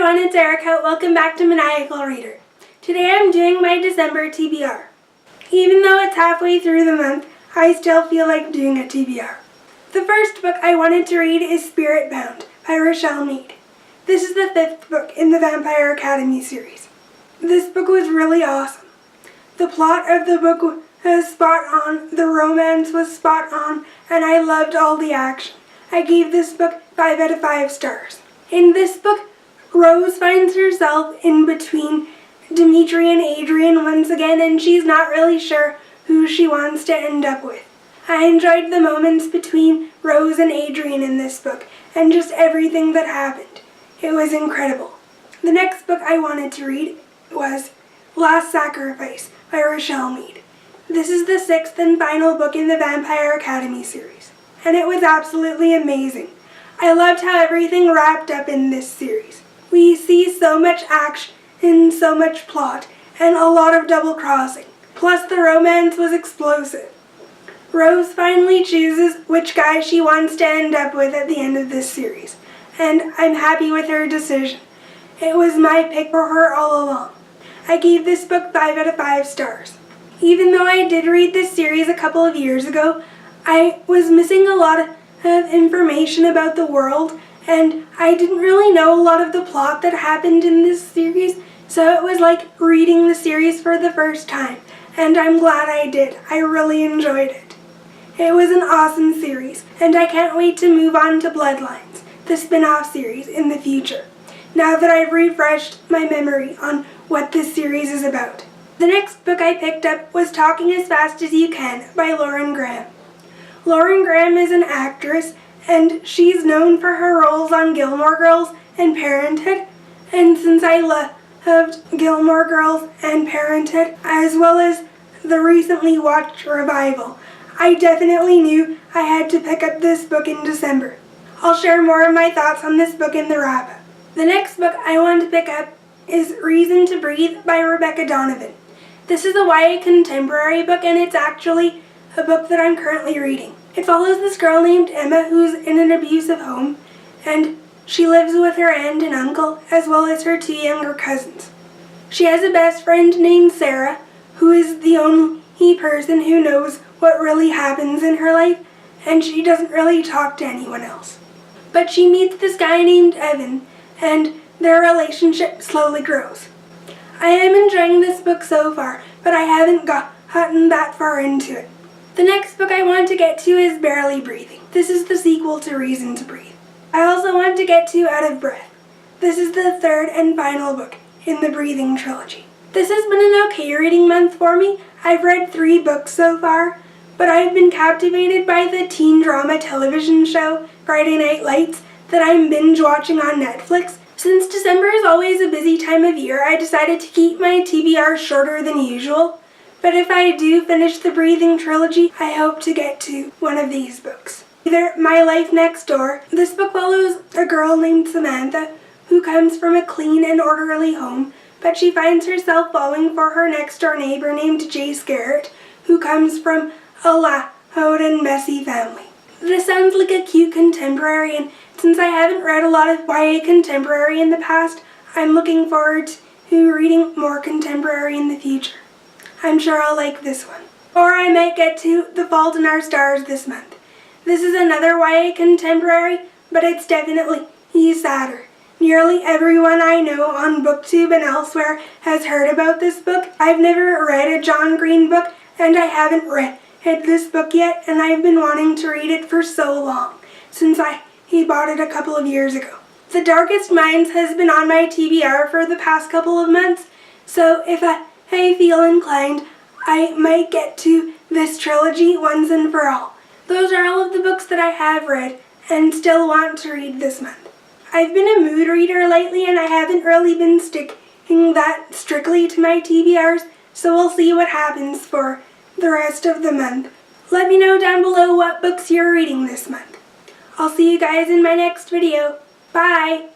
everyone, it's Erica. Welcome back to Maniacal Reader. Today I'm doing my December T.B.R. Even though it's halfway through the month, I still feel like doing a T.B.R. The first book I wanted to read is Spirit Bound by Richelle Mead. This is the 5th book in the Vampire Academy series. This book was really awesome. The plot of the book was spot on, the romance was spot on, and I loved all the action. I gave this book 5 out of 5 stars. In this book, Rose finds herself in between Dimitri and Adrian once again, and she's not really sure who she wants to end up with. I enjoyed the moments between Rose and Adrian in this book, and just everything that happened. It was incredible. The next book I wanted to read was Last Sacrifice by Richelle Mead. This is the 6th and final book in the Vampire Academy series, and it was absolutely amazing. I loved how everything wrapped up in this series. We see so much action and so much plot, and a lot of double-crossing. Plus the romance was explosive. Rose finally chooses which guy she wants to end up with at the end of this series, and I'm happy with her decision. It was my pick for her all along. I gave this book 5 out of 5 stars. Even though I did read this series a couple of years ago, I was missing a lot of information about the world, and I didn't really know a lot of the plot that happened in this series, so it was like reading the series for the first time, and I'm glad I did. I really enjoyed it. It was an awesome series, and I can't wait to move on to Bloodlines, the spin-off series, in the future, now that I've refreshed my memory on what this series is about. The next book I picked up was Talking as Fast as You Can by Lauren Graham. Lauren Graham is an actress, and she's known for her roles on Gilmore Girls and Parenthood, and since I loved Gilmore Girls and Parenthood, as well as the recently watched revival, I definitely knew I had to pick up this book in December. I'll share more of my thoughts on this book in the wrap-up. The next book I want to pick up is Reason to Breathe by Rebecca Donovan. This is a YA contemporary book, and it's actually a book that I'm currently reading. It follows this girl named Emma who's in an abusive home, and she lives with her aunt and uncle as well as her 2 younger cousins. She has a best friend named Sarah, who is the only person who knows what really happens in her life, and she doesn't really talk to anyone else. But she meets this guy named Evan, and their relationship slowly grows. I am enjoying this book so far, but I haven't gotten that far into it. The next book I want to get to is Barely Breathing. This is the sequel to Reason to Breathe. I also want to get to Out of Breath. This is the 3rd and final book in the Breathing trilogy. This has been an okay reading month for me. I've read 3 books so far, but I've been captivated by the teen drama television show Friday Night Lights that I'm binge watching on Netflix. Since December is always a busy time of year, I decided to keep my TBR shorter than usual. But if I do finish the Breathing trilogy, I hope to get to one of these books. Either My Life Next Door. This book follows a girl named Samantha who comes from a clean and orderly home, but she finds herself falling for her next door neighbor named Jace Garrett, who comes from a loud and messy family. This sounds like a cute contemporary, and since I haven't read a lot of YA contemporary in the past, I'm looking forward to reading more contemporary in the future. I'm sure I'll like this one. Or I might get to The Fault in Our Stars this month. This is another YA contemporary, but it's definitely sadder. Nearly everyone I know on BookTube and elsewhere has heard about this book. I've never read a John Green book, and I haven't read this book yet, and I've been wanting to read it for so long, since he bought it a couple of years ago. The Darkening Minds has been on my TBR for the past couple of months, so if I feel inclined, I might get to this trilogy once and for all. Those are all of the books that I have read and still want to read this month. I've been a mood reader lately, and I haven't really been sticking that strictly to my TBRs, so we'll see what happens for the rest of the month. Let me know down below what books you're reading this month. I'll see you guys in my next video. Bye!